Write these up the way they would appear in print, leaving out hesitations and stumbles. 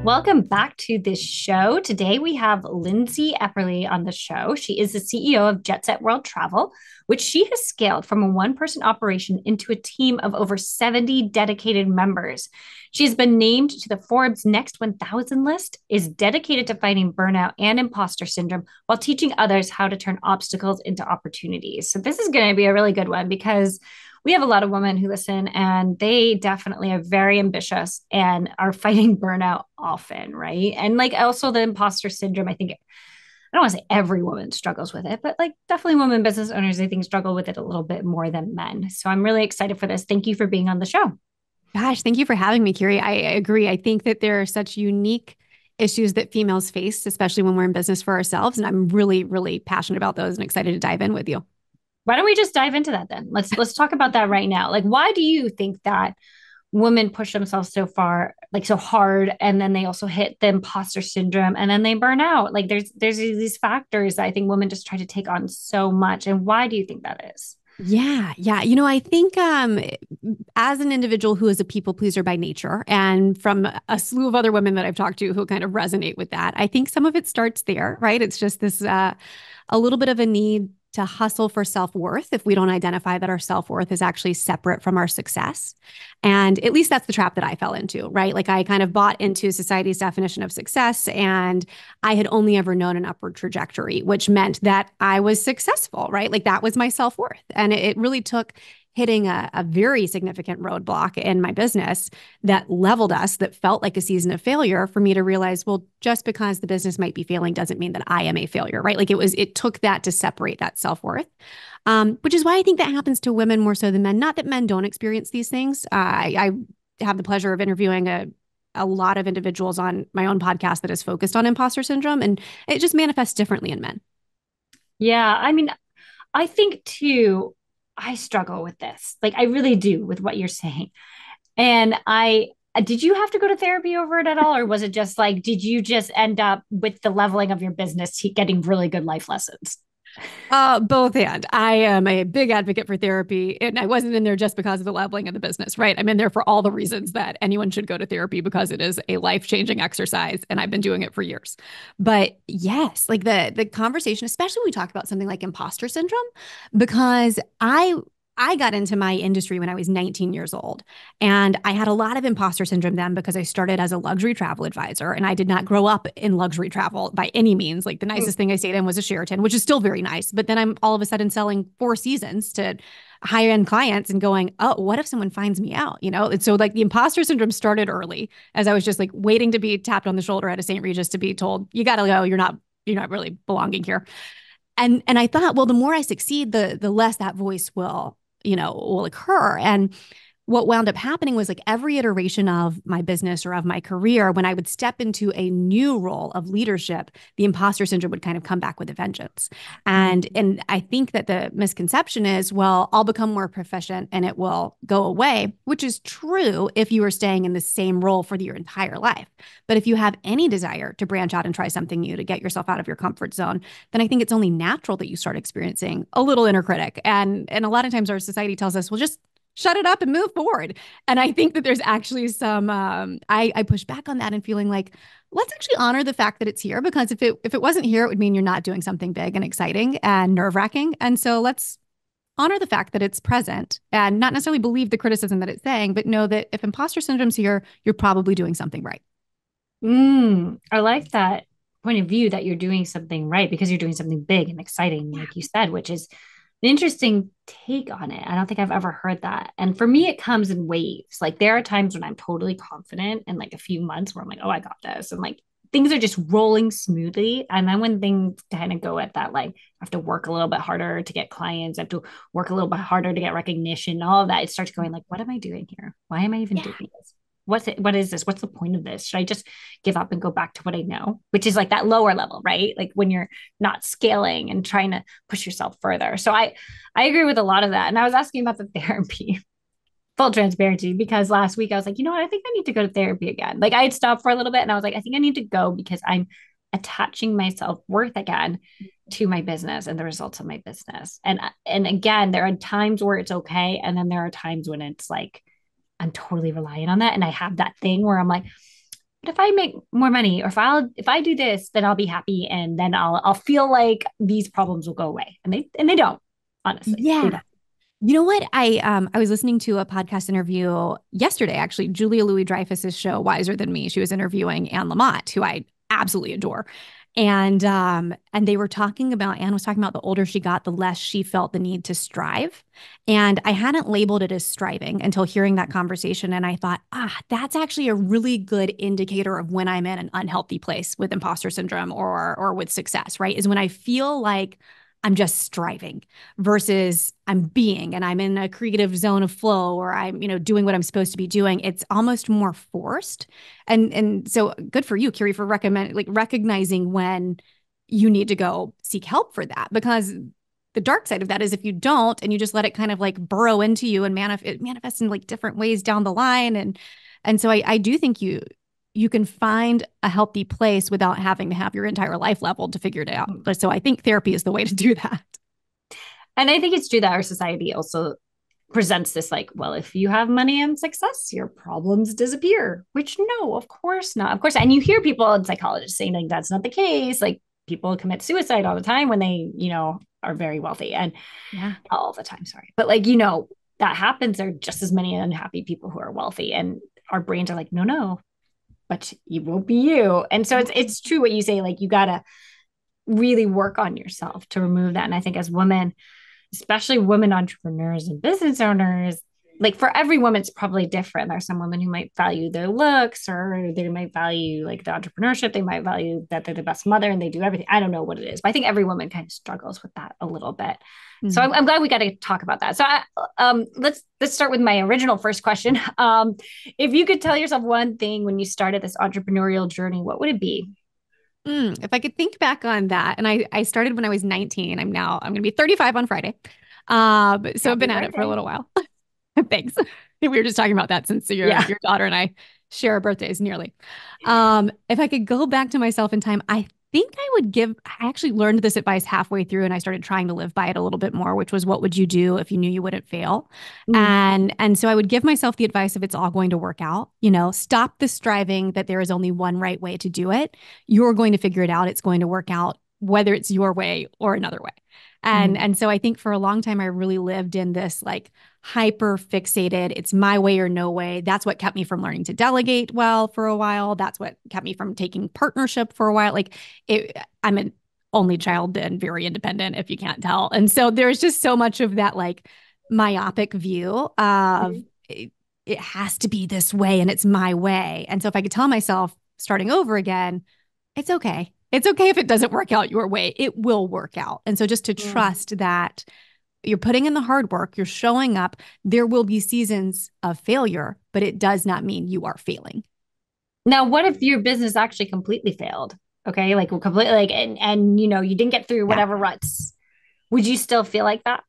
Welcome back to this show. Today we have Lindsey Epperly on the show. She is the CEO of Jet Set World Travel, which she has scaled from a one-person operation into a team of over 70 dedicated members. She has been named to the Forbes Next 1000 list, is dedicated to fighting burnout and imposter syndrome while teaching others how to turn obstacles into opportunities. So this is going to be a really good one because we have a lot of women who listen and they definitely are very ambitious and are fighting burnout often, right? And like also the imposter syndrome, I don't want to say every woman struggles with it, but like definitely women business owners, I think struggle with it a little bit more than men. So I'm really excited for this. Thank you for being on the show. Gosh, thank you for having me, Kiri. I agree. I think that there are such unique issues that females face, especially when we're in business for ourselves. And I'm really, really passionate about those and excited to dive in with you. Why don't we just dive into that then? Let's talk about that right now. Like why do you think that women push themselves so far, like so hard, and then they also hit the imposter syndrome and then they burn out? Like there's these factors that I think women just try to take on so much. And why do you think that is? Yeah. I think as an individual who is a people pleaser by nature, and from a slew of other women that I've talked to who kind of resonate with that, I think some of it starts there, right? It's just this a little bit of a need to hustle for self-worth if we don't identify that our self-worth is actually separate from our success. And at least that's the trap that I fell into, right? Like I kind of bought into society's definition of success, and I had only ever known an upward trajectory, which meant that I was successful, right? Like that was my self-worth. And it really took hitting a very significant roadblock in my business that leveled us, that felt like a season of failure for me to realize, well, just because the business might be failing doesn't mean that I am a failure, right? Like it took that to separate that self-worth. Which is why I think that happens to women more so than men. Not that men don't experience these things. I have the pleasure of interviewing a lot of individuals on my own podcast that is focused on imposter syndrome, and it just manifests differently in men. Yeah, I mean, I think too, I struggle with this. Like I really do with what you're saying. And I did you have to go to therapy over it at all? Or was it just like, did you just end up with the leveling of your business, getting really good life lessons? Both and I am a big advocate for therapy, and I wasn't in there just because of the leveling of the business, right? I'm in there for all the reasons that anyone should go to therapy because it is a life-changing exercise, and I've been doing it for years. But yes, like the conversation, especially when we talk about something like imposter syndrome, because I got into my industry when I was 19 years old. And I had a lot of imposter syndrome then because I started as a luxury travel advisor, and I did not grow up in luxury travel by any means. Like the nicest thing I stayed in was a Sheraton, which is still very nice. But then I'm all of a sudden selling Four Seasons to higher end clients and going, oh, what if someone finds me out? And so like the imposter syndrome started early as I was just like waiting to be tapped on the shoulder at a St. Regis to be told, you got to go. You're not really belonging here. And I thought, well, the more I succeed, the less that voice will occur. And what wound up happening was like every iteration of my business or of my career, when I would step into a new role of leadership, the imposter syndrome would kind of come back with a vengeance. And I think that the misconception is, well, I'll become more proficient and it will go away, which is true if you are staying in the same role for your entire life. But if you have any desire to branch out and try something new, to get yourself out of your comfort zone, then I think it's only natural that you start experiencing a little inner critic. And a lot of times our society tells us, well, just shut it up and move forward. And I think that there's actually some, I push back on that and feeling like, let's actually honor the fact that it's here, because if it wasn't here, it would mean you're not doing something big and exciting and nerve wracking. And so let's honor the fact that it's present and not necessarily believe the criticism that it's saying, but know that if imposter syndrome's here, you're probably doing something right. I like that point of view that you're doing something right because you're doing something big and exciting, like you said, which is an interesting take on it. I don't think I've ever heard that. And for me, it comes in waves. Like there are times when I'm totally confident and like a few months where I'm like, oh, I got this. And like things are just rolling smoothly. And then when things kind of go at that, like I have to work a little bit harder to get clients, I have to work a little bit harder to get recognition, all of that, it starts going like, what am I doing here? Why am I even Yeah. doing this? What is this? What's the point of this? Should I just give up and go back to what I know? Which is like that lower level, right? Like when you're not scaling and trying to push yourself further. So I agree with a lot of that. And I was asking about the therapy, full transparency, because last week I was like, you know what? I think I need to go to therapy again. Like I had stopped for a little bit and I was like, I think I need to go because I'm attaching my self-worth again to my business and the results of my business. And again, there are times where it's okay. And then there are times when it's like I'm totally relying on that. And I have that thing where I'm like, but if I make more money, or if I do this, then I'll be happy, and then I'll feel like these problems will go away. And they don't, honestly. They Yeah. don't. You know what? I was listening to a podcast interview yesterday, actually, Julia Louis-Dreyfus's show, Wiser Than Me. She was interviewing Anne Lamott, who I absolutely adore. And they were talking about, Anne was talking about the older she got, the less she felt the need to strive. And I hadn't labeled it as striving until hearing that conversation. And I thought, that's actually a really good indicator of when I'm in an unhealthy place with imposter syndrome or with success, right? Is when I feel like I'm just striving versus I'm being and I'm in a creative zone of flow or I'm, doing what I'm supposed to be doing. It's almost more forced. And so good for you, Carrie, for recognizing when you need to go seek help for that, because the dark side of that is if you don't and you just let it kind of like burrow into you and it manifests in like different ways down the line. And so I do think you can find a healthy place without having to have your entire life leveled to figure it out. But so I think therapy is the way to do that. And I think it's true that our society also presents this like, well, if you have money and success, your problems disappear, which no, of course not. Of course. And you hear people and psychologists saying like that's not the case. Like people commit suicide all the time when they, are very wealthy, and Yeah. all the time, sorry. But like, that happens. There are just as many unhappy people who are wealthy. And our brains are like, no, no, but you won't be you. And so it's true what you say, like you gotta really work on yourself to remove that. And I think as women, especially women entrepreneurs and business owners, like for every woman, it's probably different. There's some women who might value their looks, or they might value like the entrepreneurship. They might value that they're the best mother and they do everything. I don't know what it is, but I think every woman kind of struggles with that a little bit. So I'm glad we got to talk about that. So let's start with my original first question. If you could tell yourself one thing when you started this entrepreneurial journey, what would it be? If I could think back on that, and I started when I was 19. I'm going to be 35 on Friday. So I've been at it for a little while. Thanks. We were just talking about that since your daughter and I share our birthdays nearly. If I could go back to myself in time, I think I actually learned this advice halfway through and I started trying to live by it a little bit more, which was what would you do if you knew you wouldn't fail? And so I would give myself the advice of it's all going to work out, stop the striving that there is only one right way to do it. You're going to figure it out. It's going to work out, whether it's your way or another way. And so I think for a long time, I really lived in this like hyper fixated, it's my way or no way. That's what kept me from learning to delegate well for a while. That's what kept me from taking partnership for a while. I'm an only child and very independent, if you can't tell. And so there's just so much of that like myopic view of it has to be this way and it's my way. And so if I could tell myself starting over again, it's okay. It's okay if it doesn't work out your way. It will work out. And so just to trust that you're putting in the hard work, you're showing up, there will be seasons of failure, but it does not mean you are failing. Now, what if your business actually completely failed? Okay, like completely, like, and you didn't get through whatever ruts. Would you still feel like that?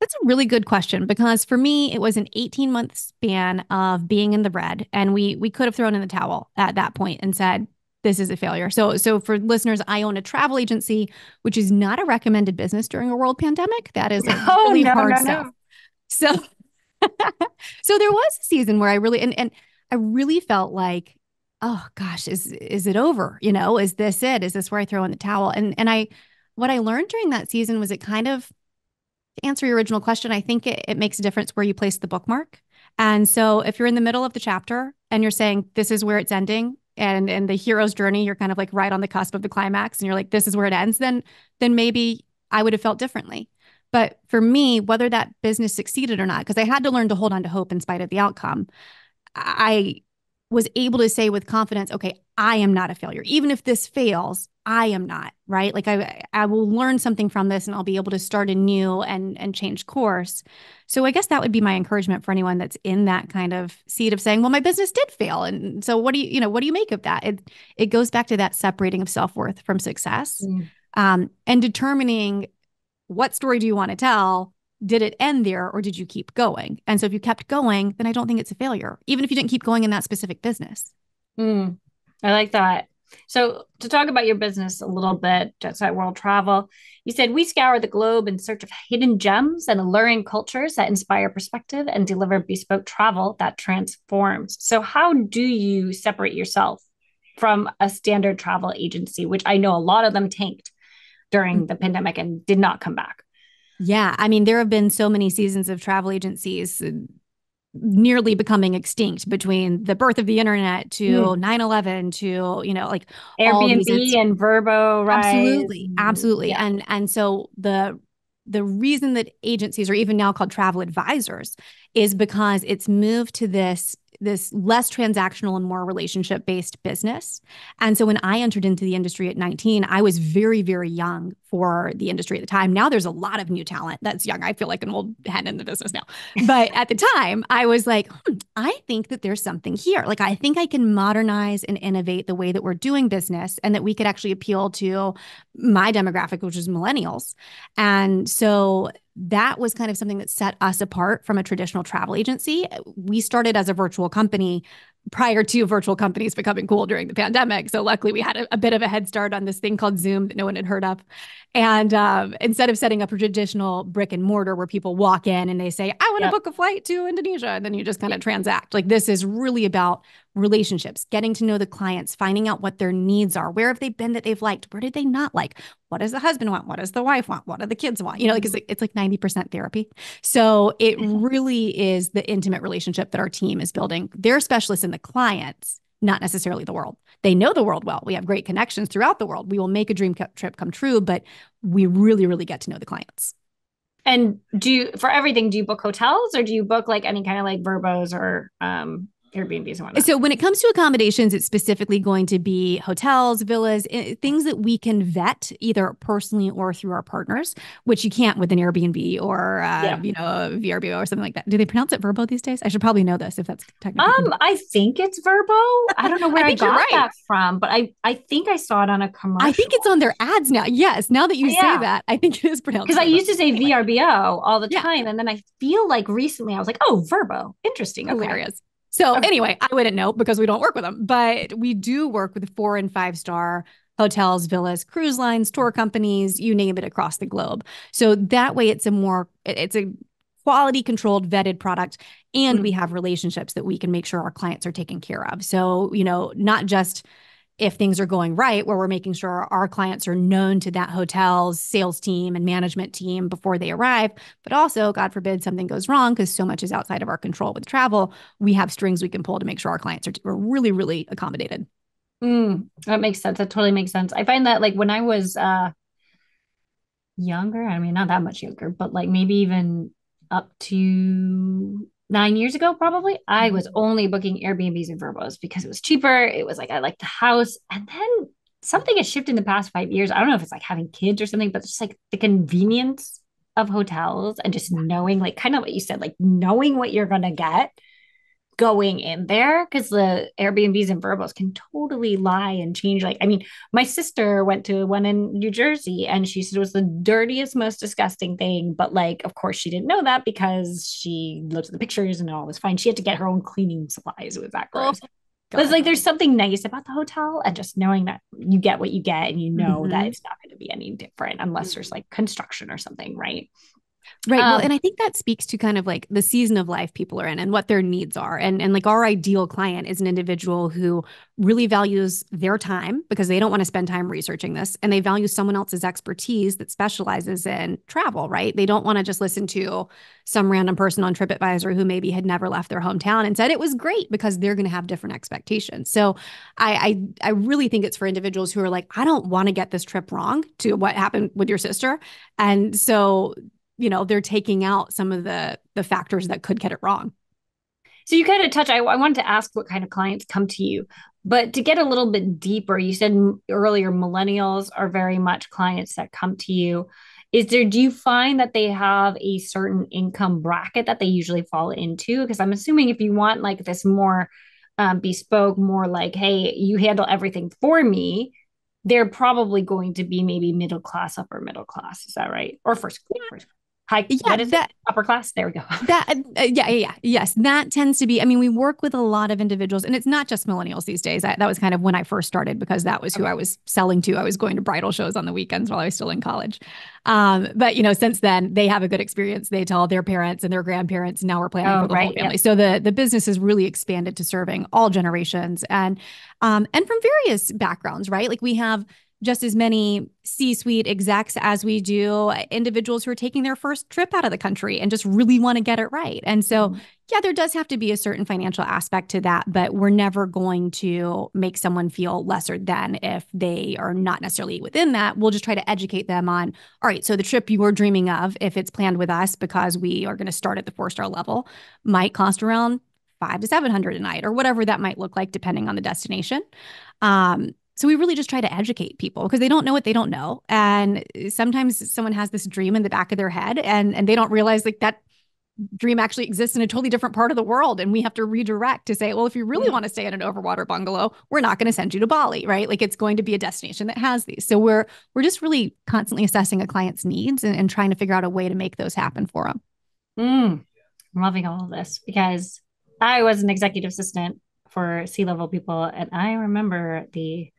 That's a really good question, because for me, it was an 18-month span of being in the red, and we could have thrown in the towel at that point and said, this is a failure. So for listeners, I own a travel agency, which is not a recommended business during a world pandemic. That is really hard stuff. So, so there was a season where I really, and I really felt like, oh gosh, is it over? Is this it? Is this where I throw in the towel? And what I learned during that season was it kind of, to answer your original question, I think it makes a difference where you place the bookmark. And so if you're in the middle of the chapter and you're saying, this is where it's ending, and the hero's journey, you're kind of like right on the cusp of the climax and you're like, this is where it ends, then maybe I would have felt differently. But for me, whether that business succeeded or not, because I had to learn to hold on to hope in spite of the outcome, I was able to say with confidence, okay, I am not a failure. Even if this fails, I am not, right? Like I will learn something from this and I'll be able to start anew and change course. So I guess that would be my encouragement for anyone that's in that kind of seat of saying, well, my business did fail. And so what do you make of that? It goes back to that separating of self-worth from success, and determining what story do you want to tell? Did it end there or did you keep going? And so if you kept going, then I don't think it's a failure, even if you didn't keep going in that specific business. I like that. So to talk about your business a little bit, Jet Set World Travel, you said we scour the globe in search of hidden gems and alluring cultures that inspire perspective and deliver bespoke travel that transforms. So how do you separate yourself from a standard travel agency, which I know a lot of them tanked during the pandemic and did not come back? Yeah, I mean, there have been so many seasons of travel agencies nearly becoming extinct between the birth of the internet to Mm. 9/11 to, like all these. Airbnb and Verbo rise. Absolutely, absolutely. Yeah. And so the reason that agencies are even now called travel advisors is because it's moved to this less transactional and more relationship based business. And so when I entered into the industry at 19, I was very, very young for the industry at the time. Now there's a lot of new talent that's young. I feel like an old hen in the business now. But at the time, I was like, I think that there's something here. Like, I think I can modernize and innovate the way that we're doing business and that we could actually appeal to my demographic, which is millennials. And so that was kind of something that set us apart from a traditional travel agency. We started as a virtual company prior to virtual companies becoming cool during the pandemic. So luckily we had a bit of a head start on this thing called Zoom that no one had heard of. And instead of setting up a traditional brick and mortar where people walk in and they say, I want to Yep. book a flight to Indonesia, and then you just kind of transact. Like, this is really about relationships, getting to know the clients, finding out what their needs are. Where have they been that they've liked? Where did they not like? What does the husband want? What does the wife want? What do the kids want? Like it's like 90% therapy. So it really is the intimate relationship that our team is building. They're specialists in the clients, not necessarily the world. They know the world well. We have great connections throughout the world. We will make a dream trip come true, but we really, really get to know the clients. And for everything, do you book hotels or do you book like any kind of like Verbos or Airbnbs and whatnot? So when it comes to accommodations, it's specifically going to be hotels, villas, things that we can vet either personally or through our partners, which you can't with an Airbnb or Yeah. VRBO or something like that. Do they pronounce it Verbo these days? I should probably know this if that's technically. I think it's Verbo. I don't know where I I think you're got right. that from, but I think I saw it on a I think commercial. it's on their ads now. Yes, now that you say Yeah. that, I think it is pronounced Because I Verbo. used to say Anyway, VRBO all the yeah, time. And then I feel like recently I was like, oh, Verbo. Interesting. Okay. hilarious. So Okay. anyway, I wouldn't know because we don't work with them, but we do work with 4 and 5 star hotels, villas, cruise lines, tour companies, you name it, across the globe. So that way it's a quality controlled, vetted product. And we Mm. have relationships that we can make sure our clients are taken care of. So, not just if things are going right, where we're making sure our clients are known to that hotel's sales team and management team before they arrive, but also, God forbid, something goes wrong because so much is outside of our control with travel. We have strings we can pull to make sure our clients are really, really accommodated. That makes sense. That totally makes sense. I find that like when I was younger, I mean, not that much younger, but like maybe even up to 9 years ago, probably, I was only booking Airbnbs and Verbos because it was cheaper. It was like I liked the house. And then something has shifted in the past 5 years. I don't know if it's like having kids or something, but just like the convenience of hotels and just knowing, like kind of what you said, like knowing what you're gonna get going in there because the Airbnbs and Verbos can totally lie and change. Like, I mean, my sister went to one in New Jersey and she said it was the dirtiest, most disgusting thing. But like, of course, she didn't know that because she looked at the pictures and all was fine. She had to get her own cleaning supplies. It was that Oh, gross. But it's God. like there's something nice about the hotel and just knowing that you get what you get and you know that Mm-hmm. it's not going to be any different unless there's like construction or something, right? Right. Well, Um, and I think that speaks to kind of like the season of life people are in and what their needs are. And like our ideal client is an individual who really values their time because they don't want to spend time researching this and they value someone else's expertise that specializes in travel, right? They don't want to just listen to some random person on TripAdvisor who maybe had never left their hometown and said it was great because they're going to have different expectations. So I really think it's for individuals who are like, I don't want to get this trip wrong to what happened with your sister. And so they're taking out some of the factors that could get it wrong. So you kind of touch, I wanted to ask what kind of clients come to you, but to get a little bit deeper, you said earlier millennials are very much clients that come to you. Do you find that they have a certain income bracket that they usually fall into? Because I'm assuming if you want like this more bespoke, more like, hey, you handle everything for me, they're probably going to be maybe middle class, upper middle class. Is that right? Or first. Yeah, what is it? Upper class. There we go. yes, that tends to be. I mean, we work with a lot of individuals, and it's not just millennials these days. That was kind of when I first started because that was who I was selling to. I was going to bridal shows on the weekends while I was still in college. But since then they have a good experience. They tell their parents and their grandparents. Now we're planning Oh, for the whole right. family. Yep. So the business has really expanded to serving all generations and from various backgrounds, right? Like we have just as many C-suite execs as we do individuals who are taking their first trip out of the country and just really want to get it right. And so, yeah, there does have to be a certain financial aspect to that, but we're never going to make someone feel lesser than if they are not necessarily within that. We'll just try to educate them on, all right, so the trip you were dreaming of, if it's planned with us, because we are going to start at the 4-star level, might cost around 500 to 700 a night or whatever that might look like, depending on the destination. So we really just try to educate people because they don't know what they don't know. And sometimes someone has this dream in the back of their head and they don't realize like that dream actually exists in a totally different part of the world. And we have to redirect to say, well, if you really want to stay in an overwater bungalow, we're not going to send you to Bali, right? Like it's going to be a destination that has these. So we're just really constantly assessing a client's needs and trying to figure out a way to make those happen for them. I'm loving all of this because I was an executive assistant for C-level people, and I remember the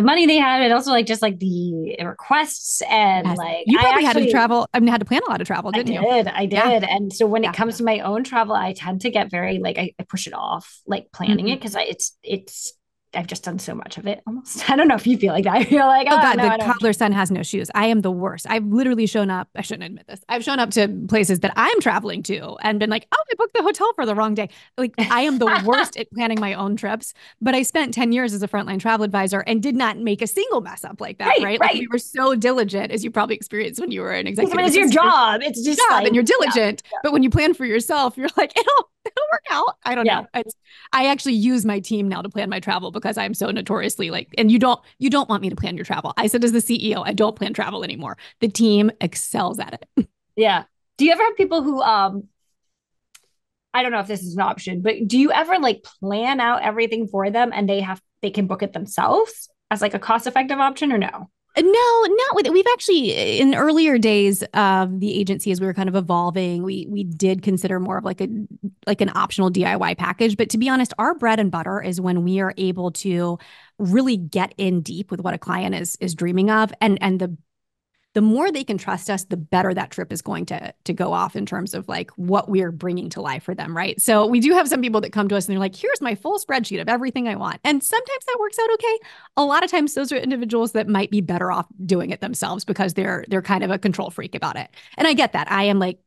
money they had, and also like just like the requests and Yes. like You I probably had to actually travel. I mean, had to plan a lot of travel, didn't you? I Yeah. did. And so when it Yeah. comes to my own travel, I tend to get very like I push it off, like planning it because it's I've just done so much of it almost. I don't know if you feel like that. I feel like, Oh oh God, no, the I don't. cobbler's son has no shoes. I am the worst. I've literally shown up. I shouldn't admit this. I've shown up to places that I'm traveling to and been like, oh, I booked the hotel for the wrong day. Like I am the worst at planning my own trips. But I spent 10 years as a frontline travel advisor and did not make a single mess up like that. Right, Right. Like we right. were so diligent, as you probably experienced when you were an Because when executive it's your assistant. job, it's just Job like, and you're yeah, diligent. But when you plan for yourself, you're like, it'll work out. I don't yeah. know. I actually use my team now to plan my travel because I'm so notoriously like, and you don't want me to plan your travel. I said as the CEO, I don't plan travel anymore. The team excels at it. Yeah. Do you ever have people who I don't know if this is an option, but do you ever like plan out everything for them and they can book it themselves as like a cost effective option or no? No, not with it. We've actually in earlier days of the agency as we were kind of evolving, we did consider more of like an optional DIY package. But to be honest, our bread and butter is when we are able to really get in deep with what a client is dreaming of and the more they can trust us, the better that trip is going to go off in terms of like what we're bringing to life for them, right? So we do have some people that come to us and they're like, here's my full spreadsheet of everything I want. And sometimes that works out okay. A lot of times those are individuals that might be better off doing it themselves because they're kind of a control freak about it. And I get that. I am like,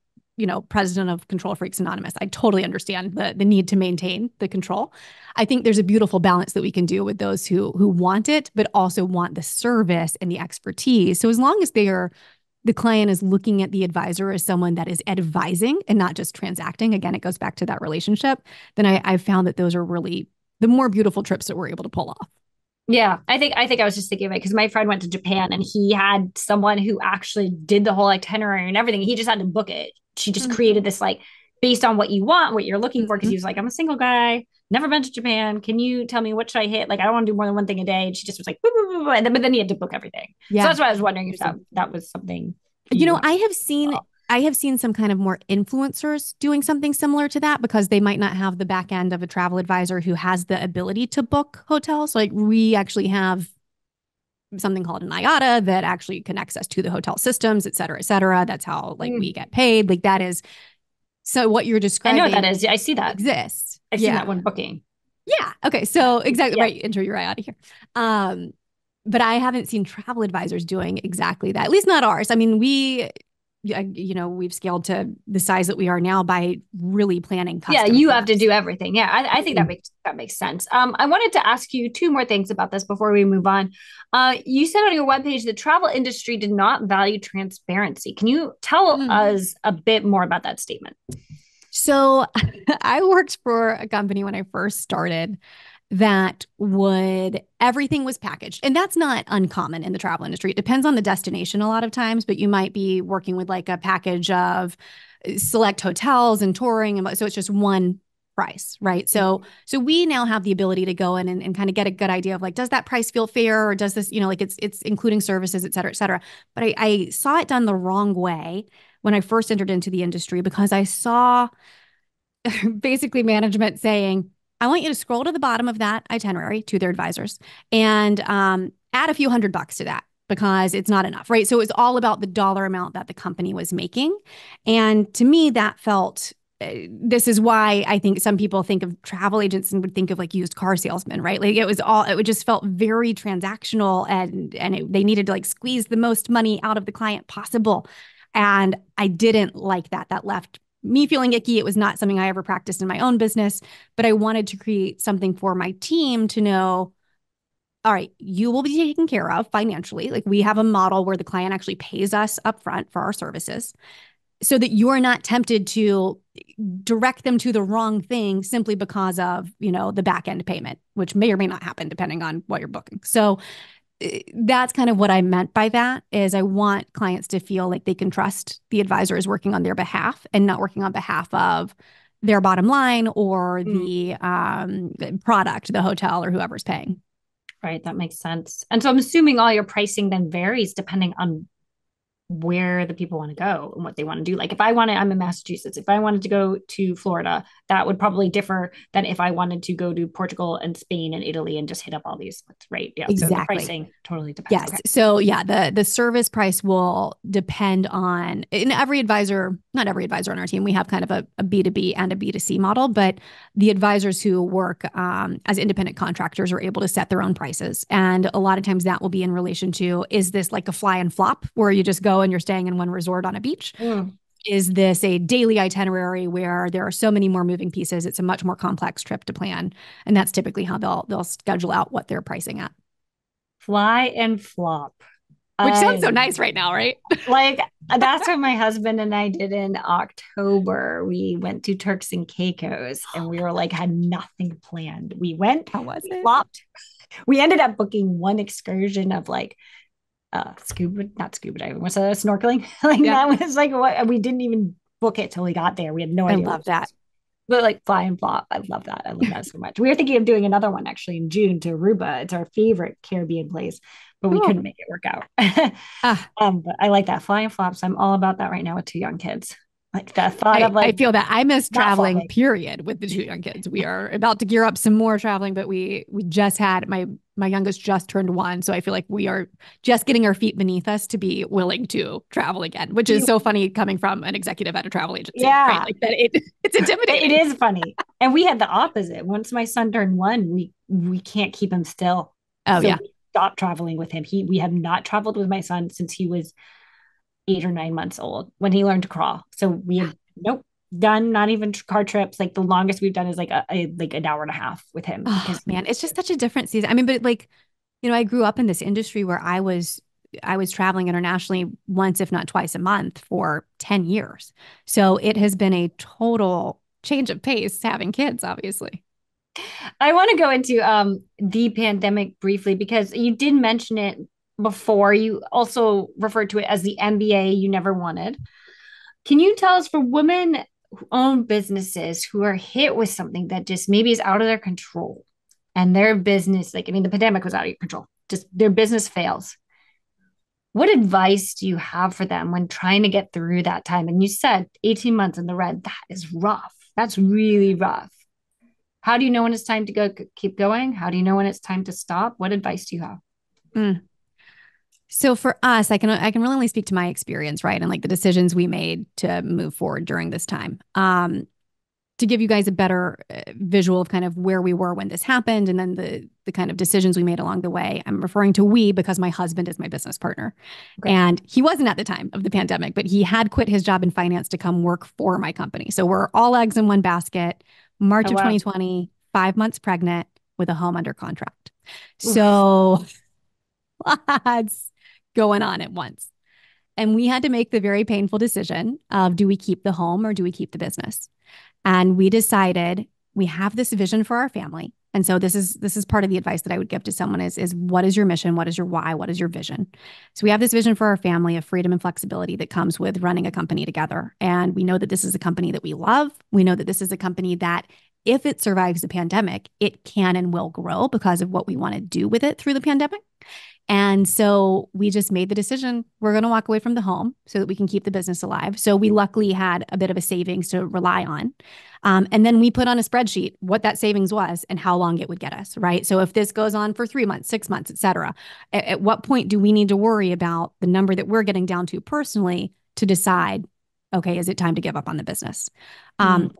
president of Control Freaks Anonymous. I totally understand the need to maintain the control. I think there's a beautiful balance that we can do with those who want it, but also want the service and the expertise. So as long as the client is looking at the advisor as someone that is advising and not just transacting, again, it goes back to that relationship, then I've found that those are really the more beautiful trips that we're able to pull off. Yeah, I think I was just thinking of it because my friend went to Japan and he had someone who actually did the whole itinerary and everything. He just had to book it. She just created this like based on what you want, what you're looking for. Because he was like, I'm a single guy, never been to Japan. Can you tell me what should I hit? Like, I don't want to do more than one thing a day. And she just was like, boo, boo, boo, boo. And then but then he had to book everything. So Yeah. that's why I was wondering if that was something. I have seen some kind of more influencers doing something similar to that because they might not have the back end of a travel advisor who has the ability to book hotels. Like we actually have something called an IATA that actually connects us to the hotel systems, et cetera, et cetera. That's how like we get paid. Like that is, so what you're describing. I know what that is. I see that. Exists. I've seen that when booking. Yeah. Okay. So exactly right. Enter your IATA here. But I haven't seen travel advisors doing exactly that, at least not ours. I mean, we've scaled to the size that we are now by really planning custom. Yeah, you have to do everything. Yeah, I think that makes sense. I wanted to ask you two more things about this before we move on. You said on your webpage the travel industry did not value transparency. Can you tell us a bit more about that statement? So I worked for a company when I first started that everything was packaged. And that's not uncommon in the travel industry. It depends on the destination a lot of times, but you might be working with like a package of select hotels and touring. And so it's just one price, right? So we now have the ability to go in and kind of get a good idea of like, does that price feel fair, or does this, like it's including services, et cetera, et cetera. But I saw it done the wrong way when I first entered into the industry, because I saw basically management saying, I want you to scroll to the bottom of that itinerary to their advisors and add a few $100 to that, because it's not enough, right? So it was all about the dollar amount that the company was making. And to me, that felt, this is why I think some people think of travel agents and would think of like used car salesmen, right? Like it just felt very transactional, and they needed to like squeeze the most money out of the client possible. And I didn't like that. That left me feeling icky. It was not something I ever practiced in my own business, but I wanted to create something for my team to know, all right, you will be taken care of financially. Like, we have a model where the client actually pays us upfront for our services, so that you're not tempted to direct them to the wrong thing simply because of, the back end payment, which may or may not happen depending on what you're booking. So that's kind of what I meant by that, is I want clients to feel like they can trust the advisor is working on their behalf and not working on behalf of their bottom line or the product, the hotel, or whoever's paying. Right, that makes sense. And so I'm assuming all your pricing then varies depending on where the people want to go and what they want to do. Like, if I'm in Massachusetts, if I wanted to go to Florida, that would probably differ than if I wanted to go to Portugal and Spain and Italy and just hit up all these, right? Yeah. Exactly. So the pricing totally depends. Yes. Okay. So yeah, the service price will depend on, in every advisor, not every advisor on our team, we have kind of a B2B and a B2C model, but the advisors who work as independent contractors are able to set their own prices. And a lot of times that will be in relation to, is this like a fly and flop where you just go and you're staying in one resort on a beach? Is this a daily itinerary where there are so many more moving pieces? It's a much more complex trip to plan. And that's typically how they'll schedule out what they're pricing at. Fly and flop. Which sounds so nice right now, right? Like, that's what my husband and I did in October. We went to Turks and Caicos, and we were like, had nothing planned. We went, How was it? flopped. We ended up booking one excursion of like not scuba diving, was snorkeling. Like, that was like what we didn't even book it till we got there. We had no idea. I love that. But like fly and flop, I love that. I love that so much. We were thinking of doing another one actually in June to Aruba. It's our favorite Caribbean place, but we couldn't make it work out. But I like that fly and flops. I'm all about that right now with two young kids. Like, the thought of like, I feel that I miss traveling, flopping. period, with the two young kids. We are about to gear up some more traveling, but we just had my youngest just turned 1. So I feel like we are just getting our feet beneath us to be willing to travel again, which is so funny coming from an executive at a travel agency. Yeah. Right? Like that it's intimidating. It is funny. And we had the opposite. Once my son turned 1, we can't keep him still. Oh, so yeah. We stopped traveling with him. We have not traveled with my son since he was 8 or 9 months old, when he learned to crawl. So we had done not even car trips. Like, the longest we've done is like like an hour and a half with him. Oh, man, it's just such a different season. I mean, but like, I grew up in this industry where I was traveling internationally once, if not twice a month for 10 years. So it has been a total change of pace having kids, obviously. I want to go into the pandemic briefly, because you did mention it before. You also referred to it as the MBA you never wanted. Can you tell us, for women who own businesses who are hit with something that just maybe is out of their control, and their business, like, I mean, the pandemic was out of your control, just their business fails. What advice do you have for them when trying to get through that time? And you said 18 months in the red, that is rough. That's really rough. How do you know when it's time to keep going? How do you know when it's time to stop? What advice do you have? So for us, I can really only speak to my experience, right? And like the decisions we made to move forward during this time. To give you guys a better visual of kind of where we were when this happened, and then the kind of decisions we made along the way. I'm referring to we because my husband is my business partner. Okay. And he wasn't at the time of the pandemic, but he had quit his job in finance to come work for my company. So we're all eggs in one basket. March of 2020, 5 months pregnant with a home under contract. Oof. So lots going on at once. And we had to make the very painful decision of, do we keep the home or do we keep the business? And we decided we have this vision for our family. And so this is part of the advice that I would give to someone is what is your mission? What is your why? What is your vision? So we have this vision for our family of freedom and flexibility that comes with running a company together. And we know that this is a company that we love. We know that this is a company that if it survives the pandemic, it can and will grow because of what we want to do with it through the pandemic. And so we just made the decision, we're going to walk away from the home so that we can keep the business alive. So we luckily had a bit of a savings to rely on. And then we put on a spreadsheet what that savings was and how long it would get us, right? So if this goes on for 3 months, 6 months, et cetera, at what point do we need to worry about the number that we're getting down to personally to decide, okay, is it time to give up on the business?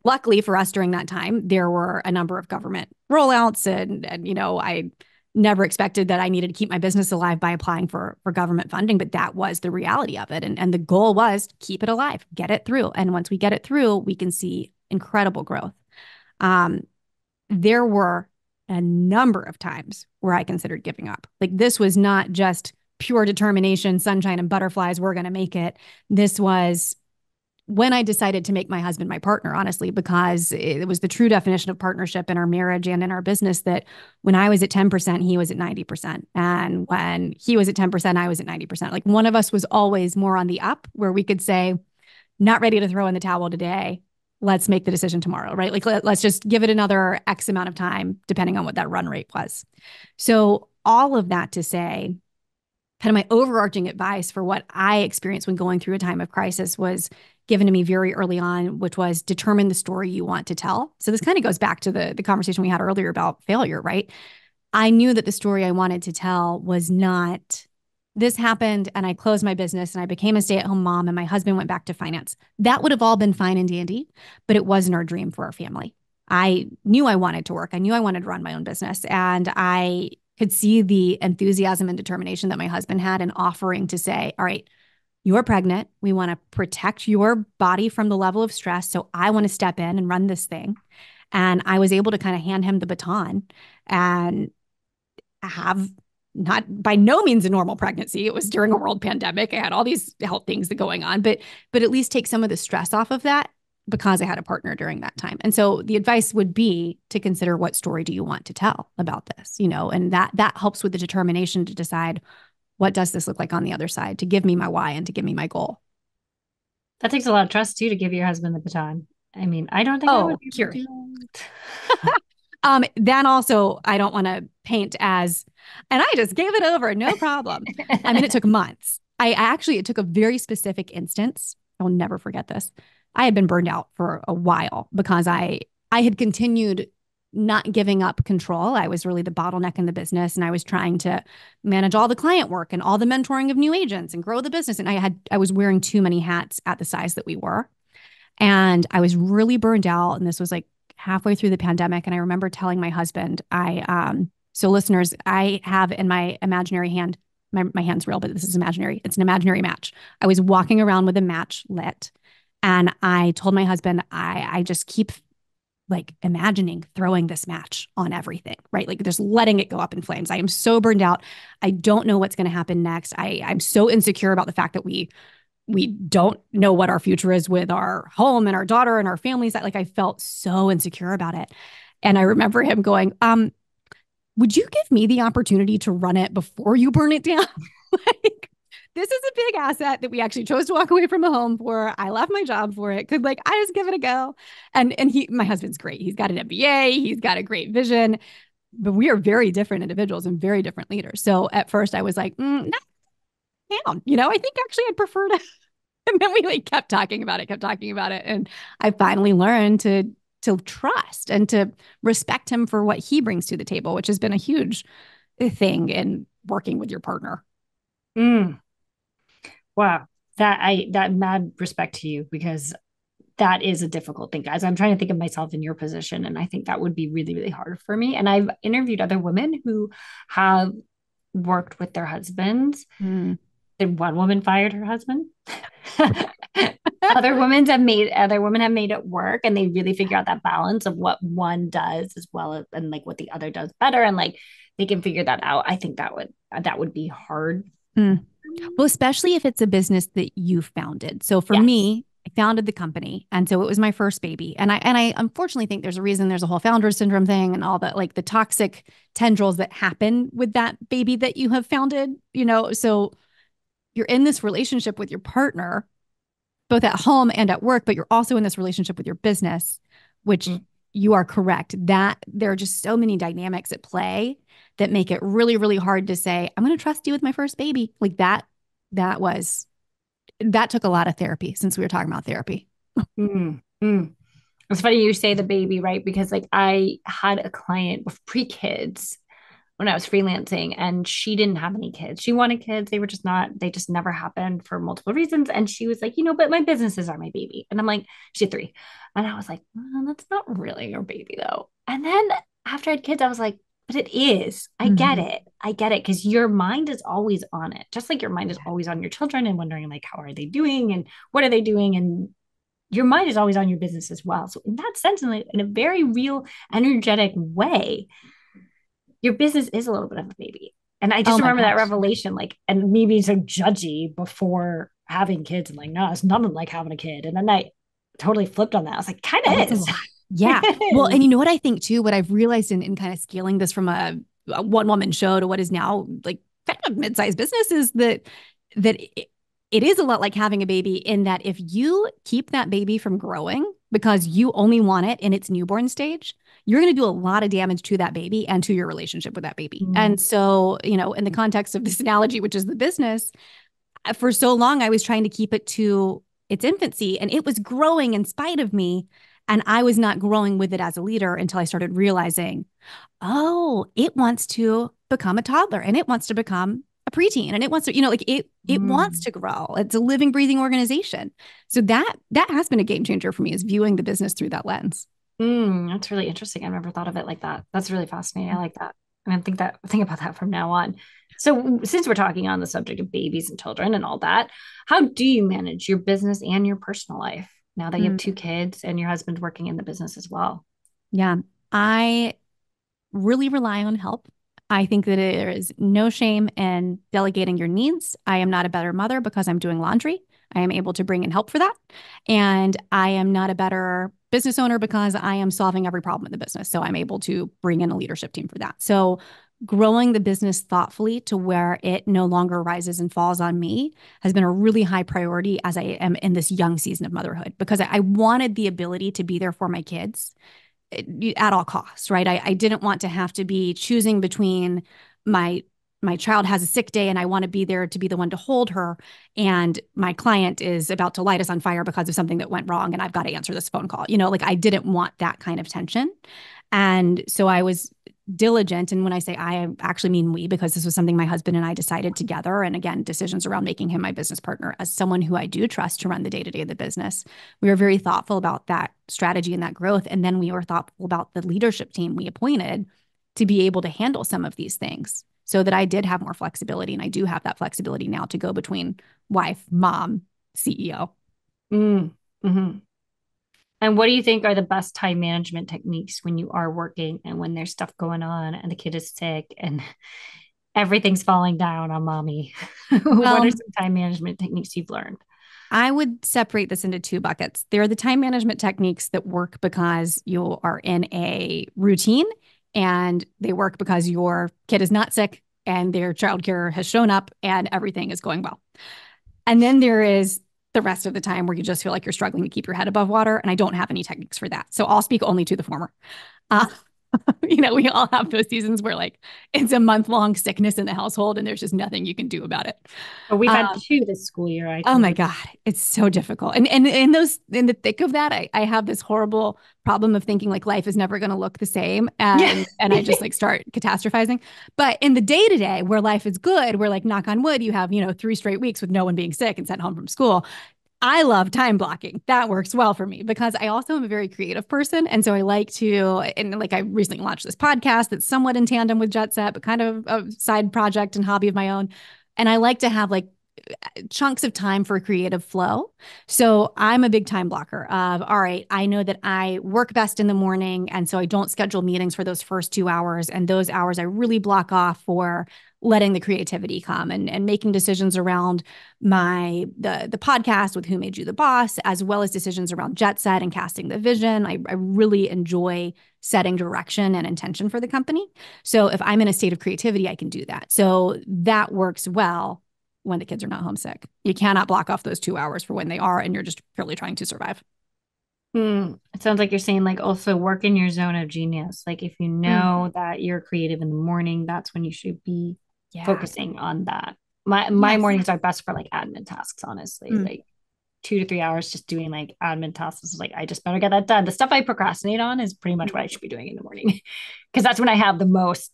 Luckily for us during that time, there were a number of government rollouts and I never expected that I needed to keep my business alive by applying for government funding, but that was the reality of it. And the goal was keep it alive, get it through. And once we get it through, we can see incredible growth. There were a number of times where I considered giving up. Like this was not just pure determination, sunshine and butterflies, we're going to make it. This was when I decided to make my husband my partner, honestly, because it was the true definition of partnership in our marriage and in our business that when I was at 10%, he was at 90%. And when he was at 10%, I was at 90%. Like one of us was always more on the up where we could say, not ready to throw in the towel today. Let's make the decision tomorrow, right? Like let's just give it another X amount of time, depending on what that run rate was. So all of that to say, kind of my overarching advice for what I experienced when going through a time of crisis was given to me very early on, which was determine the story you want to tell. So this kind of goes back to the conversation we had earlier about failure, right? I knew that the story I wanted to tell was not, this happened and I closed my business and I became a stay-at-home mom and my husband went back to finance. That would have all been fine and dandy, but it wasn't our dream for our family. I knew I wanted to work. I knew I wanted to run my own business. And I could see the enthusiasm and determination that my husband had in offering to say, all right, you're pregnant. We want to protect your body from the level of stress. So I want to step in and run this thing. And I was able to kind of hand him the baton and have not by no means a normal pregnancy. It was during a world pandemic. I had all these health things going on, but at least take some of the stress off of that because I had a partner during that time. And so the advice would be to consider what story do you want to tell about this, and that helps with the determination to decide what does this look like on the other side, to give me my why and to give me my goal. That takes a lot of trust too to give your husband the baton. I mean, I don't think I would be able to do that. Then also, I don't want to paint as, and I just gave it over, no problem. I mean, it took months. It took a very specific instance. I'll never forget this. I had been burned out for a while because I had continued not giving up control. I was really the bottleneck in the business and I was trying to manage all the client work and all the mentoring of new agents and grow the business. And I was wearing too many hats at the size that we were. And I was really burned out. And this was like halfway through the pandemic. And I remember telling my husband, so listeners, I have in my imaginary hand, my hand's real, but this is imaginary. It's an imaginary match. I was walking around with a match lit. And I told my husband, I just keep like imagining throwing this match on everything, right? Like just letting it go up in flames. I am so burned out. I don't know what's going to happen next. I'm so insecure about the fact that we don't know what our future is with our home and our daughter and our families. That like I felt so insecure about it. And I remember him going, would you give me the opportunity to run it before you burn it down? Like, this is a big asset that we actually chose to walk away from a home for. I left my job for it. Could I just give it a go? And my husband's great. He's got an MBA. He's got a great vision, but we are very different individuals and very different leaders. So at first I was like, not down. I think actually I'd prefer to. And then we kept talking about it. And I finally learned to trust and to respect him for what he brings to the table, which has been a huge thing in working with your partner. Wow. That mad respect to you because that is a difficult thing, guys. I'm trying to think of myself in your position, and I think that would be really, really hard for me. And I've interviewed other women who have worked with their husbands. And one woman fired her husband. Other women have made it work, and they really figure out that balance of what one does as well as and what the other does better, and they can figure that out. I think that would be hard. Well, especially if it's a business that you founded. So for me, I founded the company. And so it was my first baby. And I unfortunately think there's a reason there's a whole founder syndrome thing and all that, the toxic tendrils that happen with that baby that you have founded, so you're in this relationship with your partner, both at home and at work, but you're also in this relationship with your business, which you are correct that there are just so many dynamics at play that make it really, really hard to say, I'm going to trust you with my first baby. Like that was, that took a lot of therapy since we were talking about therapy. Mm, mm. It's funny you say the baby, right? Because like I had a client with pre-kids when I was freelancing and she didn't have any kids. She wanted kids. They were just not, they just never happened for multiple reasons. And she was like, but my businesses are my baby. And I'm like, she had three. And I was like, that's not really your baby though. And then after I had kids, I was like, but it is. I get Mhm. it. I get it. Because your mind is always on it. Just like your mind is always on your children and wondering like, how are they doing? And what are they doing? And your mind is always on your business as well. So in that sense, in a very real, energetic way, your business is a little bit of a baby. And I Oh just my remember that gosh. revelation, like, and me being so judgy before having kids and like, no, it's nothing like having a kid. And then I totally flipped on that. I was like, kind Oh, of it's a is. lot. Yeah. Well, It and is. you know what I think too, what I've realized in kind of scaling this from a one woman show to what is now like kind of mid-sized business is that it is a lot like having a baby in that if you keep that baby from growing because you only want it in its newborn stage, you're going to do a lot of damage to that baby and to your relationship with that baby. Mm, And so, in the context of this analogy, which is the business, for so long, I was trying to keep it to its infancy and it was growing in spite of me. And I was not growing with it as a leader until I started realizing, oh, it wants to become a toddler and it wants to become a preteen and it wants to, like it wants mm, to grow. It's a living, breathing organization. So that has been a game changer for me is viewing the business through that lens. that's really interesting. I've never thought of it like that. That's really fascinating. I like that. I'm gonna think about that from now on. So since we're talking on the subject of babies and children and all that, how do you manage your business and your personal life now that you have Mm, two kids and your husband's working in the business as well? yeah. I really rely on help. I think that there is no shame in delegating your needs. I am not a better mother because I'm doing laundry. I am able to bring in help for that. And I am not a better business owner because I am solving every problem in the business. So I'm able to bring in a leadership team for that. So growing the business thoughtfully to where it no longer rises and falls on me has been a really high priority as I am in this young season of motherhood because I wanted the ability to be there for my kids at all costs, right? I didn't want to have to be choosing between my my child has a sick day and I want to be there to be the one to hold her and my client is about to light us on fire because of something that went wrong and I've got to answer this phone call. Like I didn't want that kind of tension. And so I was diligent. And when I say I actually mean we, because this was something my husband and I decided together. And again, decisions around making him my business partner as someone who I do trust to run the day to day of the business. We were very thoughtful about that strategy and that growth. And then we were thoughtful about the leadership team we appointed to be able to handle some of these things so that I did have more flexibility. And I do have that flexibility now to go between wife, mom, CEO. Mm, hmm. And what do you think are the best time management techniques when you are working and when there's stuff going on and the kid is sick and everything's falling down on mommy? What are Well, some time management techniques you've learned? I would separate this into two buckets. There are the time management techniques that work because you are in a routine and they work because your kid is not sick and their childcare has shown up and everything is going well. And then there is the rest of the time where you just feel like you're struggling to keep your head above water. And I don't have any techniques for that. So I'll speak only to the former. Uh, we all have those seasons where like it's a month-long sickness in the household and there's just nothing you can do about it. But we've had Um, two this school year. I Oh my totally. God, it's so difficult. And in the thick of that, I have this horrible problem of thinking like life is never going to look the same. Yeah. And I just like start catastrophizing. But in the day to day where life is good, where like knock on wood, you have, 3 straight weeks with no one being sick and sent home from school. I love time blocking. That works well for me because I also am a very creative person. And so I like to, and like I recently launched this podcast that's somewhat in tandem with Jet Set, but kind of a side project and hobby of my own. And I like to have like chunks of time for creative flow. So I'm a big time blocker of, all right, I know that I work best in the morning. And so I don't schedule meetings for those first 2 hours. And those hours I really block off for letting the creativity come and making decisions around the podcast with Who Made You the Boss, as well as decisions around Jet Set and casting the vision. I really enjoy setting direction and intention for the company. So if I'm in a state of creativity, I can do that. So that works well when the kids are not homesick. You cannot block off those 2 hours for when they are, and you're just purely trying to survive. Mm, sounds like you're saying like also work in your zone of genius. Like if you Mm, know that you're creative in the morning, that's when you should be yeah. focusing on that. My Yes. mornings are best for like admin tasks, honestly. Mm, Like 2 to 3 hours just doing like admin tasks is like I just better get that done. The stuff I procrastinate on is pretty much what I mm. should be doing in the morning because that's when I have the most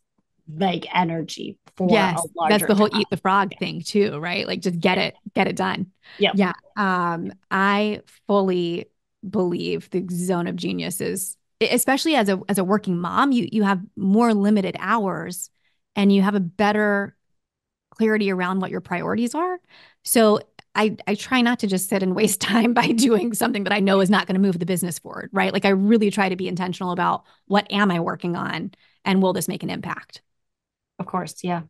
like energy for a Yes, that's larger the whole task. eat the frog thing too, right? Like just Yeah. get it done. Yeah. Yeah. I fully believe the zone of genius is, especially as a working mom, you have more limited hours and you have a better clarity around what your priorities are. So I try not to just sit and waste time by doing something that I know is not going to move the business forward, right? Like I really try to be intentional about what am I working on and will this make an impact? Of course. Yeah.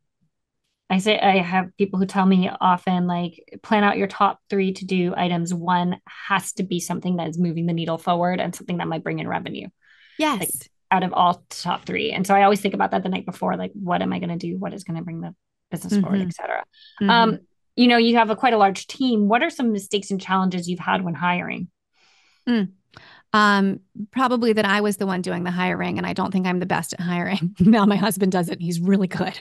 I have people who tell me often like plan out your top three to do items. One has to be something that is moving the needle forward and something that might bring in revenue, like Yes. out of all top three. And so I always think about that the night before, like what am I going to do? What is going to bring the business forward, Mm-hmm. etc. Mm-hmm. Um, you have quite a large team. What are some mistakes and challenges you've had when hiring? Mm. Um, Probably that I was the one doing the hiring, and I don't think I'm the best at hiring. Now my husband does it, and he's really good.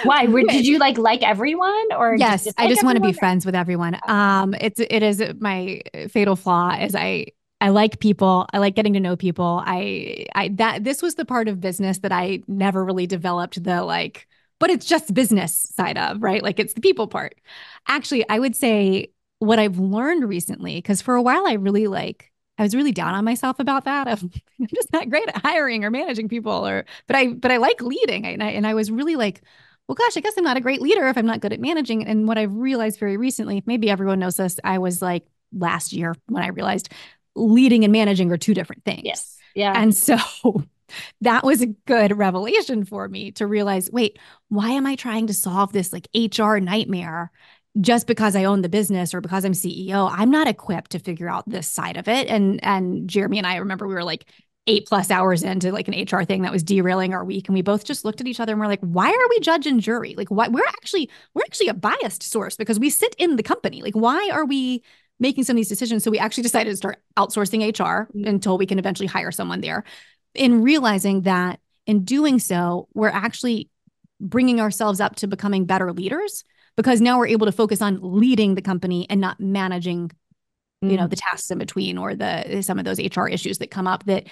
Why? Did Which you like everyone or just yes, I dislike just want to be everyone? friends with everyone. Okay. It is my fatal flaw is I like people. I like getting to know people. I that this was the part of business that I never really developed the like, but it's just business side of, right? Like it's the people part. Actually, I would say what I've learned recently, because for a while I was really down on myself about that. I'm just not great at hiring or managing people, or but I like leading, and I was really like, well, gosh, I guess I'm not a great leader if I'm not good at managing. And what I've realized very recently, maybe everyone knows this, I was like last year when I realized leading and managing are two different things. Yes. Yeah. And so that was a good revelation for me to realize, wait, why am I trying to solve this like HR nightmare just because I own the business or because I'm CEO? I'm not equipped to figure out this side of it. And Jeremy and I remember we were like 8+ hours into like an HR thing that was derailing our week. And we both just looked at each other and we're like, why are we judge and jury? Like why we're actually a biased source because we sit in the company. Like, why are we making some of these decisions? So we actually decided to start outsourcing HR until we can eventually hire someone there, in realizing that in doing so, we're actually bringing ourselves up to becoming better leaders because now we're able to focus on leading the company and not managing, Mm. the tasks in between or the some of those HR issues that come up that,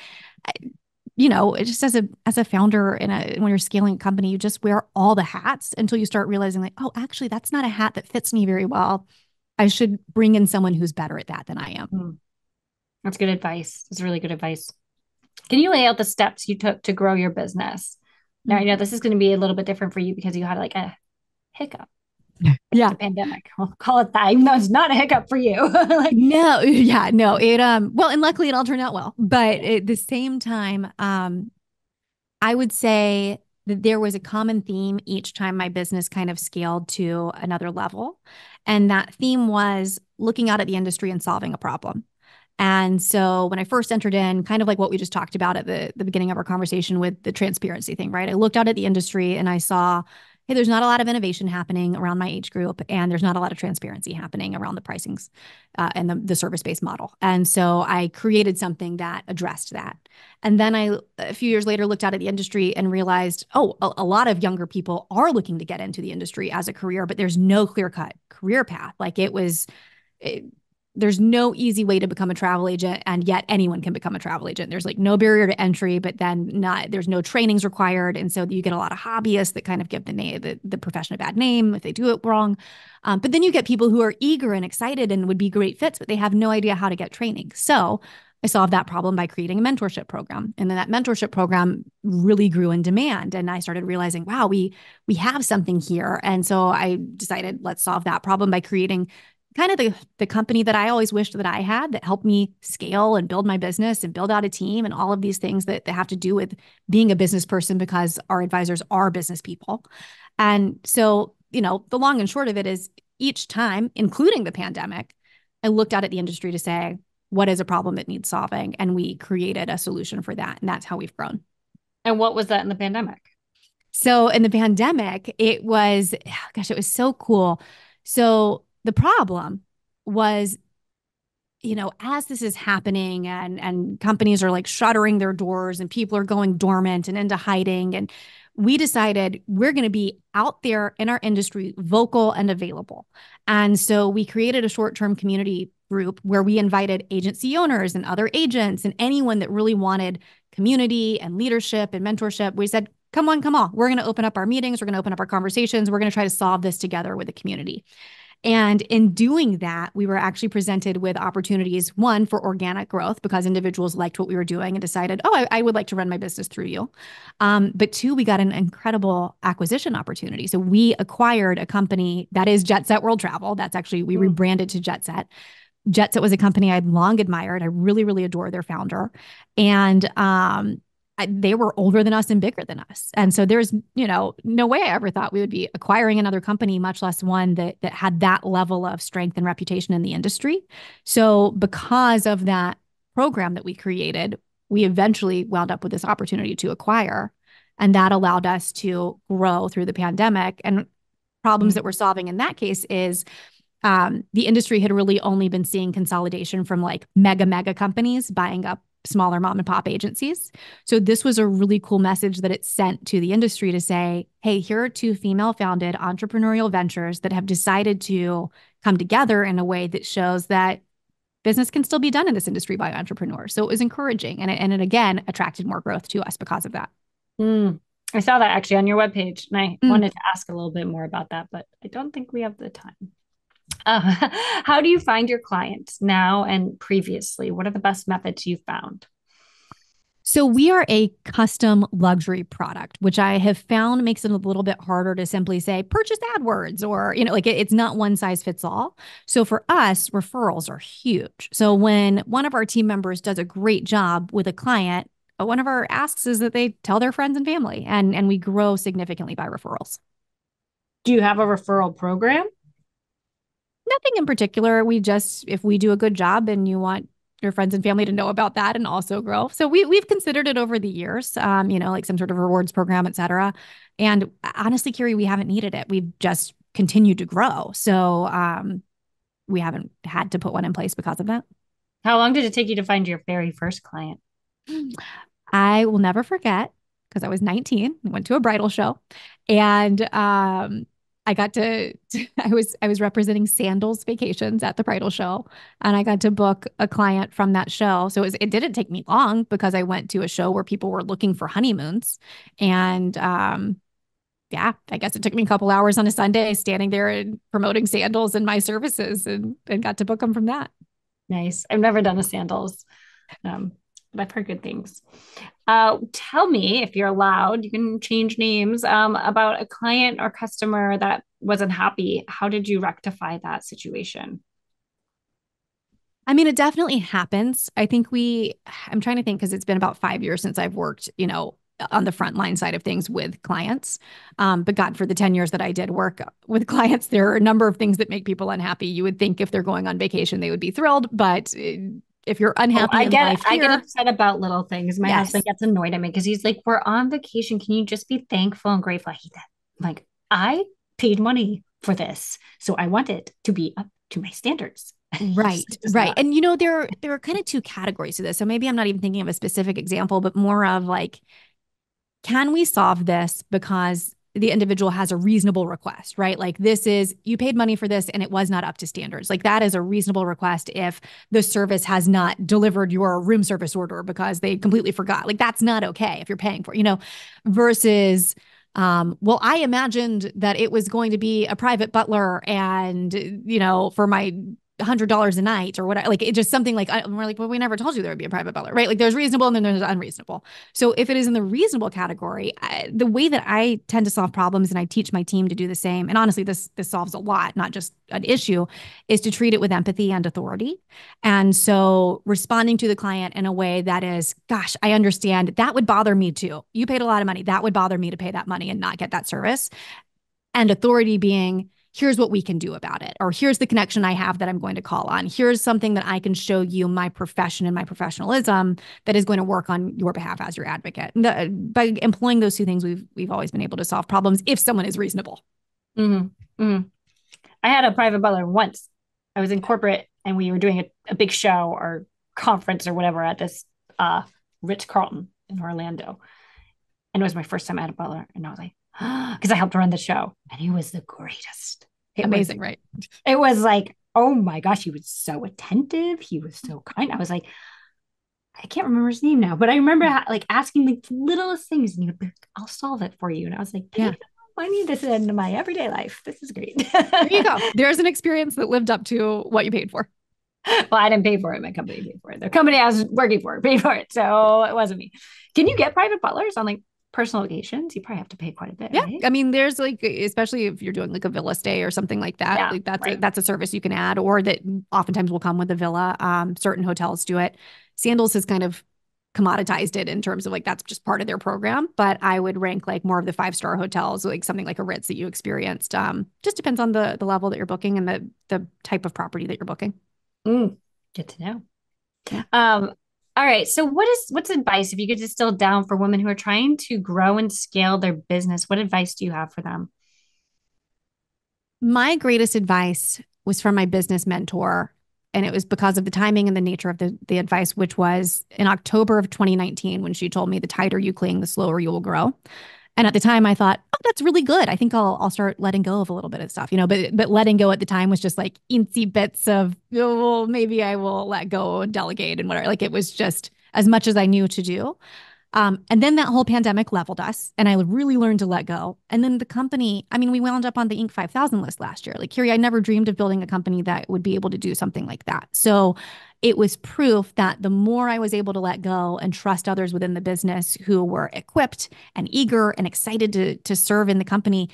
it just as a founder when you're scaling a company, you just wear all the hats until you start realizing like, oh, actually, that's not a hat that fits me very well. I should bring in someone who's better at that than I am. Mm. That's good advice. That's really good advice. Can you lay out the steps you took to grow your business? Now, I know this is going to be a little bit different for you because you had like a hiccup, like Yeah. the pandemic. We'll call it that, even though it's not a hiccup for you. Like, No, yeah, no. It well, and luckily it all turned out well. But at the same time, I would say that there was a common theme each time my business kind of scaled to another level. And that theme was looking out at the industry and solving a problem. And so when I first entered in, kind of like what we just talked about at the beginning of our conversation with the transparency thing, right? I looked out at the industry and I saw, hey, there's not a lot of innovation happening around my age group, and there's not a lot of transparency happening around the pricings and the service-based model. And so I created something that addressed that. And then a few years later, looked out at the industry and realized, oh, a lot of younger people are looking to get into the industry as a career, but there's no clear-cut career path. Like it, there's no easy way to become a travel agent, and yet anyone can become a travel agent. There's like no barrier to entry, but then there's no trainings required. And so you get a lot of hobbyists that kind of give the profession a bad name if they do it wrong. But then you get people who are eager and excited and would be great fits, but they have no idea how to get training. So I solved that problem by creating a mentorship program. And then that mentorship program really grew in demand. And I started realizing, wow, we have something here. And so I decided, let's solve that problem by creating kind of the company that I always wished that I had, that helped me scale and build my business and build out a team and all of these things that have to do with being a business person, because our advisors are business people. And so, the long and short of it is, each time, including the pandemic, I looked out at the industry to say, what is a problem that needs solving? And we created a solution for that. And that's how we've grown. and what was that in the pandemic? So in the pandemic, it was, gosh, it was so cool. So the problem was, as this is happening and companies are like shuttering their doors and people are going dormant and into hiding, and we decided we're going to be out there in our industry, vocal and available. And so we created a short-term community group where we invited agency owners and other agents and anyone that really wanted community and leadership and mentorship. We said, come on, come on. We're going to open up our meetings. We're going to open up our conversations. We're going to try to solve this together with the community. And in doing that, we were actually presented with opportunities, one, for organic growth because individuals liked what we were doing and decided, oh, I would like to run my business through you. But two, we got an incredible acquisition opportunity. So we acquired a company that is Jet Set World Travel. That's actually, we rebranded to Jet Set. Jet Set was a company I'd long admired. I really, really adore their founder. And they were older than us and bigger than us. And so there's, no way I ever thought we would be acquiring another company, much less one that had that level of strength and reputation in the industry. So because of that program that we created, we eventually wound up with this opportunity to acquire. And that allowed us to grow through the pandemic. And problems that we're solving in that case is the industry had really only been seeing consolidation from like mega companies buying up smaller mom and pop agencies. So this was a really cool message that it sent to the industry to say, hey, here are two female founded entrepreneurial ventures that have decided to come together in a way that shows that business can still be done in this industry by entrepreneurs. So it was encouraging. And it again attracted more growth to us because of that. I saw that actually on your webpage, and I wanted to ask a little bit more about that, but I don't think we have the time. How do you find your clients now and previously? What are the best methods you've found? So we are a custom luxury product, which I have found makes it a little bit harder to simply say purchase AdWords or, it's not one size fits all. So for us, referrals are huge. So when one of our team members does a great job with a client, one of our asks is that they tell their friends and family, and we grow significantly by referrals. Do you have a referral program? Nothing in particular. If we do a good job and you want your friends and family to know about that and also grow. So we've considered it over the years, like some sort of rewards program, et cetera. And honestly, Carrie, we haven't needed it. We've just continued to grow. So we haven't had to put one in place because of that. How long did it take you to find your very first client? I will never forget because I was 19, went to a bridal show, and I got to I was representing Sandals Vacations at the bridal show, and I got to book a client from that show. So it didn't take me long because I went to a show where people were looking for honeymoons, and yeah, I guess it took me a couple hours on a Sunday standing there and promoting Sandals and my services, and got to book them from that. Nice. I've never done a Sandals, but I've heard good things. Tell me, if you're allowed, you can change names, about a client or customer that wasn't happy. How did you rectify that situation? I mean, it definitely happens. I'm trying to think because it's been about 5 years since I've worked, on the frontline side of things with clients. But God, for the 10 years that I did work with clients, there are a number of things that make people unhappy. You would think if they're going on vacation, they would be thrilled, but if you're unhappy in life here, I get upset about little things. My husband gets annoyed at me because he's like, we're on vacation. Can you just be thankful and grateful? I hate that. I'm like, I paid money for this, so I want it to be up to my standards. Right. And there are kind of two categories to this. So maybe I'm not even thinking of a specific example, but more of like, can we solve this because the individual has a reasonable request, right? Like you paid money for this and it was not up to standards. Like that is a reasonable request if the service has not delivered your room service order because they completely forgot. Like that's not okay if you're paying for it, versus, well, I imagined that it was going to be a private butler and, for my $100 a night or whatever, like it just something like, we're like, well, we never told you there would be a private butler, right? Like there's reasonable and then there's unreasonable. So if it is in the reasonable category, the way that I tend to solve problems, and I teach my team to do the same, and honestly, this solves a lot, not just an issue, is to treat it with empathy and authority. And so responding to the client in a way that is, gosh, I understand that would bother me too. You paid a lot of money. That would bother me to pay that money and not get that service. And authority being, here's what we can do about it, or here's the connection I have that I'm going to call on. Here's something that I can show you my profession and my professionalism that is going to work on your behalf as your advocate. By employing those two things, we've always been able to solve problems if someone is reasonable. Mm-hmm. Mm-hmm. I had a private butler once. I was in corporate and we were doing a big show or conference or whatever at this Ritz-Carlton in Orlando. And it was my first time at a butler. And I was like, because I helped run the show. And he was the greatest. Amazing, right? It was like, oh my gosh, he was so attentive. He was so kind. I was like, I can't remember his name now, but I remember like asking the littlest things, and I'll solve it for you. And I was like, yeah, I need this into my everyday life. This is great. There you go. There's an experience that lived up to what you paid for. Well, I didn't pay for it. My company paid for it. The company I was working for paid for it. So it wasn't me. Can you get private butlers on like personal occasions? You probably have to pay quite a bit. Yeah. Right? I mean, there's like, especially if you're doing like a villa stay or something like that, like that's a service you can add, or that oftentimes will come with a villa. Certain hotels do it. Sandals has kind of commoditized it in terms of like, that's just part of their program. But I would rank like more of the 5-star hotels, like something like a Ritz that you experienced. Just depends on the level that you're booking and the type of property that you're booking. Good to know. Yeah. All right. So what's advice if you could distill down for women who are trying to grow and scale their business? What advice do you have for them? My greatest advice was from my business mentor, and it was because of the timing and the nature of the advice, which was in October of 2019 when she told me the tighter you cling, the slower you will grow. And at the time I thought, oh, that's really good. I think I'll start letting go of a little bit of stuff, but letting go at the time was just like eensy bits of, oh, well, maybe I will let go and delegate and whatever. Like it was just as much as I knew to do. And then that whole pandemic leveled us, and I really learned to let go. And then the company, I mean, we wound up on the Inc. 5000 list last year. Like, Carrie, I never dreamed of building a company that would be able to do something like that. So it was proof that the more I was able to let go and trust others within the business who were equipped and eager and excited to serve in the company,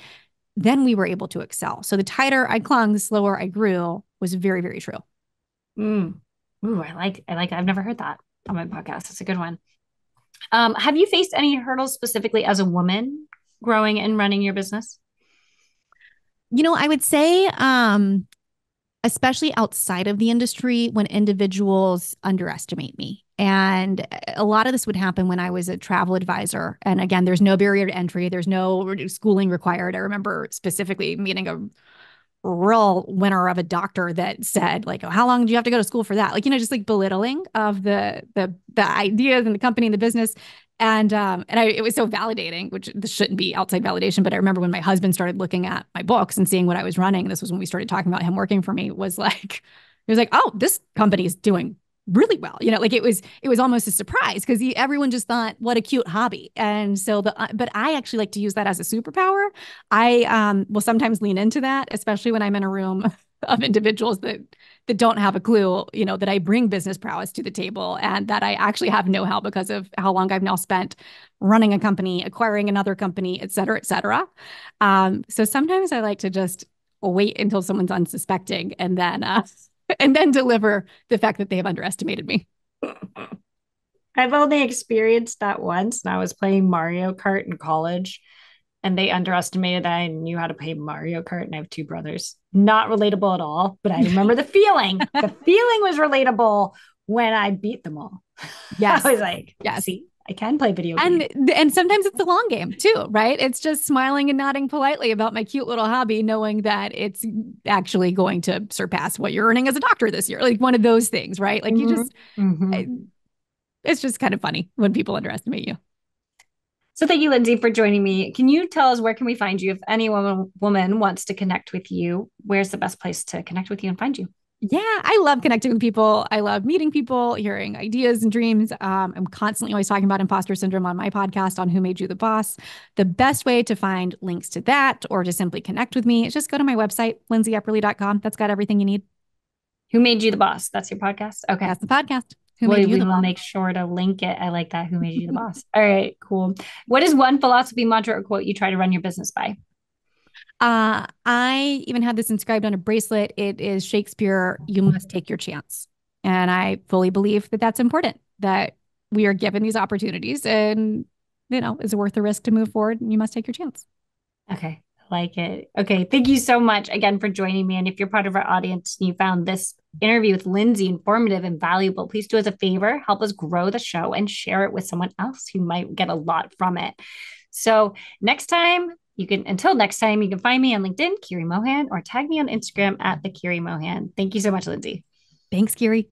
then we were able to excel. So the tighter I clung, the slower I grew was very, very true. Ooh, I like I've never heard that on my podcast. It's a good one. Have you faced any hurdles specifically as a woman growing and running your business? I would say, especially outside of the industry, when individuals underestimate me. And a lot of this would happen when I was a travel advisor. And again, there's no barrier to entry. There's no schooling required. I remember specifically meeting a real winner of a doctor that said like, oh, how long do you have to go to school for that? Like, just like belittling of the ideas and the company and the business. And it was so validating, which this shouldn't be outside validation. But I remember when my husband started looking at my books and seeing what I was running, this was when we started talking about him working for me, he was like, oh, this company is doing really well. Like it was almost a surprise because everyone just thought, what a cute hobby. And so but I actually like to use that as a superpower. I will sometimes lean into that, especially when I'm in a room of individuals that don't have a clue, that I bring business prowess to the table and that I actually have know-how because of how long I've now spent running a company, acquiring another company, et cetera, et cetera. So sometimes I like to just wait until someone's unsuspecting and then deliver the fact that they have underestimated me. I've only experienced that once, and I was playing Mario Kart in college, and they underestimated that I knew how to play Mario Kart, and I have 2 brothers. Not relatable at all, but I remember the feeling. The feeling was relatable when I beat them all. Yes. I was like, yes. See, I can play video games. And sometimes it's a long game too, right? It's just smiling and nodding politely about my cute little hobby, knowing that it's actually going to surpass what you're earning as a doctor this year. Like one of those things, right? Like it's just kind of funny when people underestimate you. So thank you, Lindsey, for joining me. Can you tell us where can we find you if any woman wants to connect with you? Where's the best place to connect with you and find you? Yeah, I love connecting with people. I love meeting people, hearing ideas and dreams. I'm constantly always talking about imposter syndrome on my podcast on Who Made You the Boss. The best way to find links to that or to simply connect with me is just go to my website, lindseyepperly.com. That's got everything you need. Who Made You the Boss? That's your podcast? Okay. That's the podcast. Who Made You the Boss? We'll make sure to link it. I like that. Who Made You the Boss? All right, cool. What is one philosophy, mantra, or quote you try to run your business by? I even had this inscribed on a bracelet. It is Shakespeare, you must take your chance. And I fully believe that that's important, that we are given these opportunities and, is it worth the risk to move forward? And you must take your chance. Okay. I like it. Okay. Thank you so much again for joining me. And if you're part of our audience and you found this interview with Lindsey informative and valuable, please do us a favor, help us grow the show and share it with someone else who might get a lot from it. So until next time, you can find me on LinkedIn, Kiri Mohan, or tag me on Instagram at the Kiri Mohan. Thank you so much, Lindsey. Thanks, Gary.